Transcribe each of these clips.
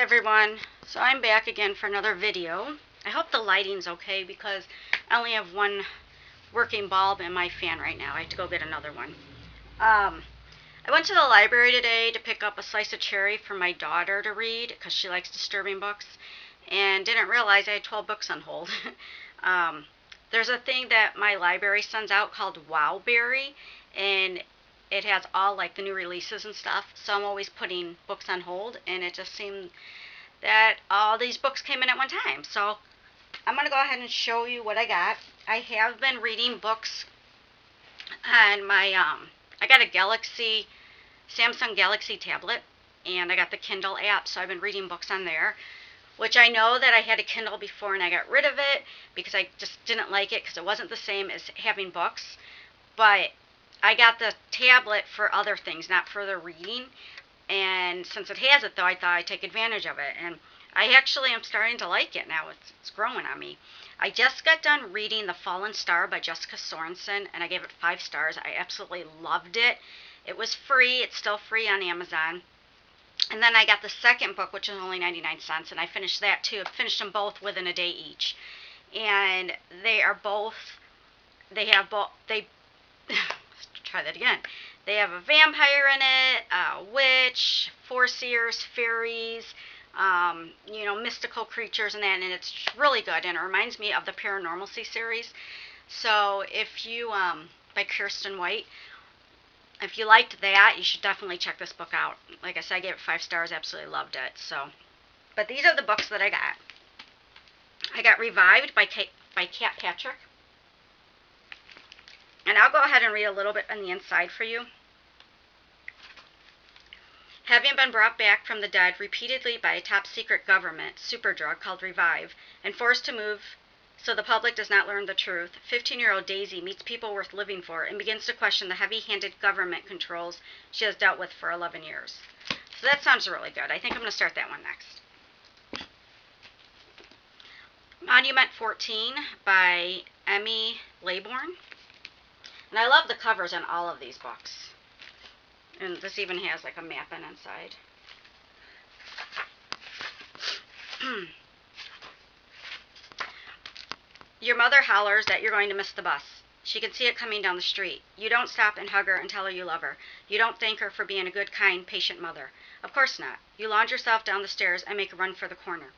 everyone, so I'm back again for another video. I hope the lighting's okay because I only have one working bulb in my fan right now. I have to go get another one. I went to the library today to pick up A Slice of Cherry for my daughter to read because she likes disturbing books and didn't realize I had 12 books on hold. There's a thing that my library sends out called Wowberry, and it has all like the new releases and stuff, so I'm always putting books on hold, and it just seemed that all these books came in at one time. So I'm going to go ahead and show you what I got. I have been reading books on my, I got a Samsung Galaxy tablet, and I got the Kindle app, so I've been reading books on there, which I know that I had a Kindle before and I got rid of it because I just didn't like it because it wasn't the same as having books. But I got the tablet for other things, not for the reading. And since it has it, though, I thought I'd take advantage of it. And I actually am starting to like it now. It's growing on me. I just got done reading The Fallen Star by Jessica Sorensen, and I gave it 5 stars. I absolutely loved it. It was free. It's still free on Amazon. And then I got the second book, which is only 99 cents, and I finished that too. I finished them both within a day each. And they have both, try that again. They have a vampire in it, a witch, foreseers, fairies, mystical creatures and that, and it's really good, and it reminds me of the Paranormalcy series. So if you, by Kirsten White, if you liked that, you should definitely check this book out. Like I said, I gave it 5 stars, absolutely loved it. So, but these are the books that I got. I got Revived by Kat Patrick. And I'll go ahead and read a little bit on the inside for you. Having been brought back from the dead repeatedly by a top-secret government superdrug called Revive, and forced to move so the public does not learn the truth, 15-year-old Daisy meets people worth living for and begins to question the heavy-handed government controls she has dealt with for 11 years. So that sounds really good. I think I'm going to start that one next. Monument 14 by Emmy Laybourne. And I love the covers on all of these books. And this even has like a map inside. Your mother hollers that you're going to miss the bus. She can see it coming down the street. You don't stop and hug her and tell her you love her. You don't thank her for being a good, kind, patient mother. Of course not. You launch yourself down the stairs and make a run for the corner.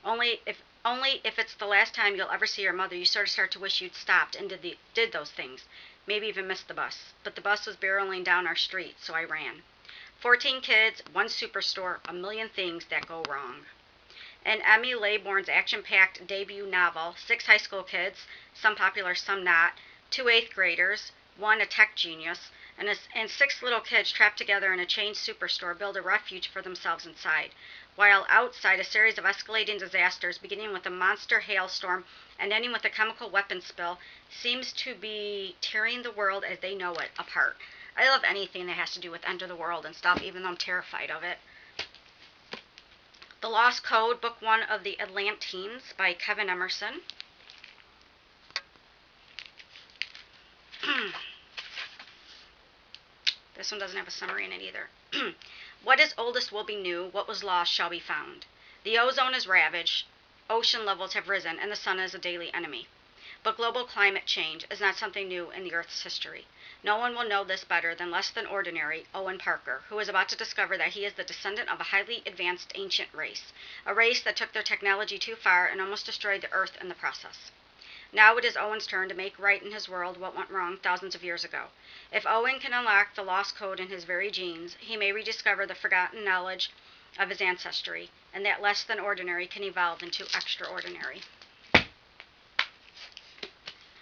Only if it's the last time you'll ever see your mother, you sort of start to wish you'd stopped and did those things. Maybe even missed the bus. But the bus was barreling down our street, so I ran. 14 kids, 1 superstore, a million things that go wrong. And Emmy Laybourne's action-packed debut novel, 6 high school kids, some popular, some not, 2 8th graders, 1 a tech genius, and 6 little kids trapped together in a chain superstore build a refuge for themselves inside, while outside a series of escalating disasters, beginning with a monster hailstorm and ending with a chemical weapon spill, seems to be tearing the world as they know it apart. I love anything that has to do with end of the world and stuff, even though I'm terrified of it. The Lost Code, Book 1 of the Atlanteans by Kevin Emerson. This one doesn't have a summary in it either. What is oldest will be new, what was lost shall be found. The ozone is ravaged, ocean levels have risen, and the sun is a daily enemy. But global climate change is not something new in the Earth's history. No one will know this better than less than ordinary Owen Parker, who is about to discover that he is the descendant of a highly advanced ancient race, a race that took their technology too far and almost destroyed the Earth in the process. Now it is Owen's turn to make right in his world what went wrong thousands of years ago. If Owen can unlock the lost code in his very genes, he may rediscover the forgotten knowledge of his ancestry, and that less than ordinary can evolve into extraordinary.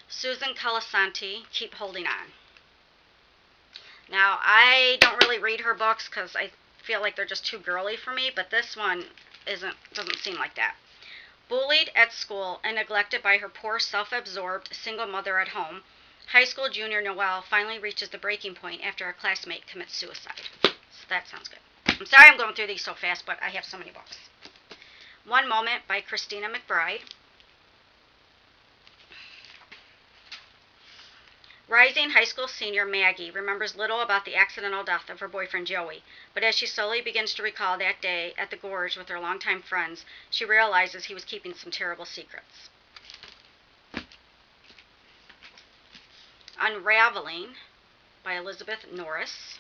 Susan Colasanti, Keep Holding On. Now, I don't really read her books because I feel like they're just too girly for me, but this one doesn't seem like that. Bullied at school and neglected by her poor, self-absorbed single mother at home, high school junior Noelle finally reaches the breaking point after a classmate commits suicide. So that sounds good. I'm sorry I'm going through these so fast, but I have so many books. One Moment by Christina McBride. Rising high school senior Maggie remembers little about the accidental death of her boyfriend Joey, but as she slowly begins to recall that day at the gorge with her longtime friends, she realizes he was keeping some terrible secrets. Unraveling by Elizabeth Norris.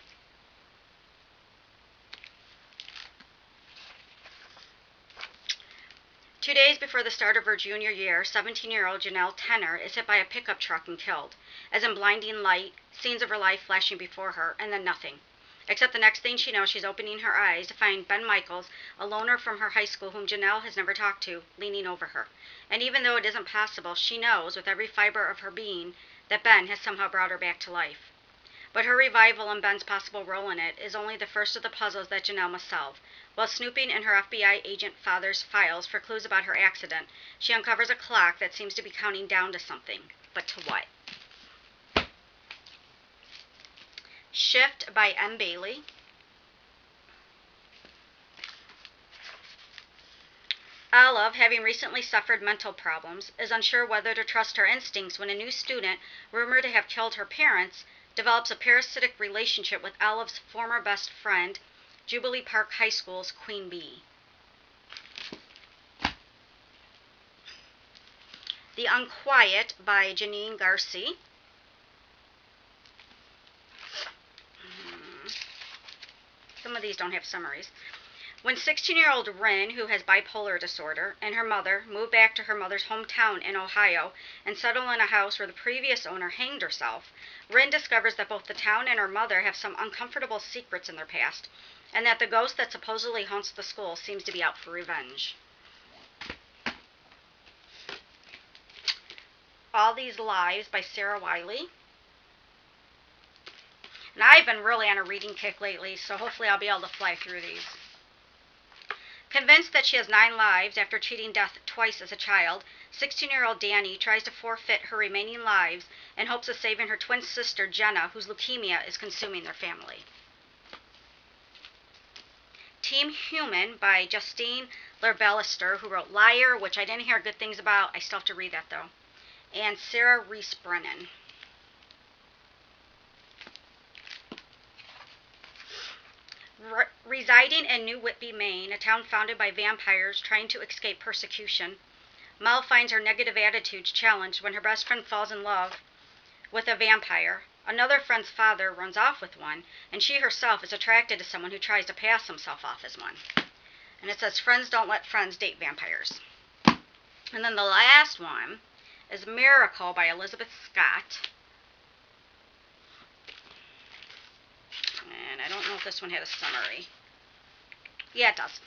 2 days before the start of her junior year, 17-year-old Janelle Tenner is hit by a pickup truck and killed. As in blinding light, scenes of her life flashing before her, and then nothing. Except the next thing she knows, she's opening her eyes to find Ben Michaels, a loner from her high school whom Janelle has never talked to, leaning over her. And even though it isn't possible, she knows with every fiber of her being that Ben has somehow brought her back to life. But her revival and Ben's possible role in it is only the first of the puzzles that Janelle must solve. While snooping in her FBI agent father's files for clues about her accident, she uncovers a clock that seems to be counting down to something. But to what? Shift by M. Bailey. Olive, having recently suffered mental problems, is unsure whether to trust her instincts when a new student, rumored to have killed her parents, develops a parasitic relationship with Olive's former best friend, Jubilee Park High School's Queen Bee. The Unquiet by Janine Garcia. Some of these don't have summaries. When 16-year-old Rin, who has bipolar disorder, and her mother move back to her mother's hometown in Ohio and settle in a house where the previous owner hanged herself, Rin discovers that both the town and her mother have some uncomfortable secrets in their past, and that the ghost that supposedly haunts the school seems to be out for revenge. All These Lives by Sarah Wiley. And I've been really on a reading kick lately, so hopefully I'll be able to fly through these. Convinced that she has 9 lives after cheating death twice as a child, 16-year-old Danny tries to forfeit her remaining lives in hopes of saving her twin sister Jenna, whose leukemia is consuming their family. Team Human by Justine Lerbelister, who wrote Liar, which I didn't hear good things about. I still have to read that, though. And Sarah Reese Brennan. Residing in New Whitby, Maine, a town founded by vampires trying to escape persecution, Mel finds her negative attitudes challenged when her best friend falls in love with a vampire. Another friend's father runs off with one, and she herself is attracted to someone who tries to pass himself off as one. And it says, friends don't let friends date vampires. And then the last one is Miracle by Elizabeth Scott. And I don't know if this one had a summary. Yeah, it does.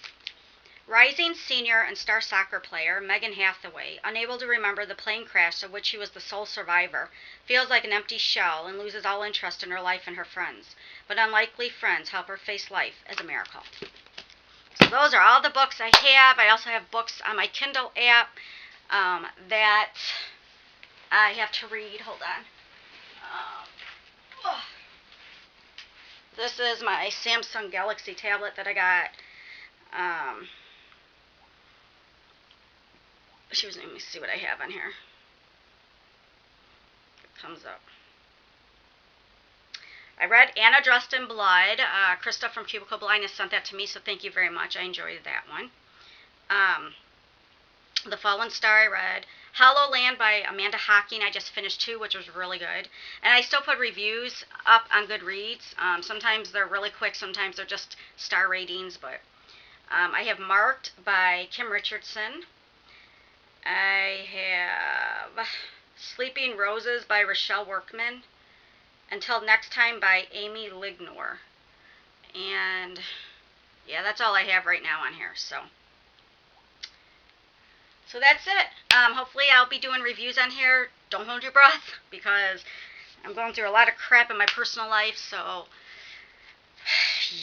Rising senior and star soccer player Megan Hathaway, unable to remember the plane crash of which she was the sole survivor, feels like an empty shell and loses all interest in her life and her friends. But unlikely friends help her face life as a miracle. So those are all the books I have. I also have books on my Kindle app that I have to read. Hold on. This is my Samsung Galaxy tablet that I got. Let me see what I have on here. It comes up. I read Anna Dressed in Blood. Krista from Cubicle Blindness sent that to me, so thank you very much. I enjoyed that one. The Fallen Star I read. Hollow Land by Amanda Hocking. I just finished 2, which was really good. And I still put reviews up on Goodreads. Sometimes they're really quick, sometimes they're just star ratings. But I have Marked by Kim Richardson. I have Sleeping Roses by Rochelle Workman. Until Next Time by Amy Lignor. And yeah, that's all I have right now on here. So that's it. Hopefully I'll be doing reviews on here. Don't hold your breath, because I'm going through a lot of crap in my personal life. So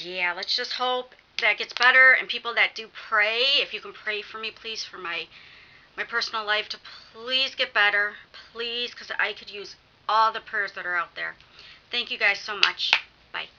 yeah, let's just hope that gets better. And people that do pray, if you can pray for me, please, for my personal life to please get better. Please, because I could use all the prayers that are out there. Thank you guys so much. Bye.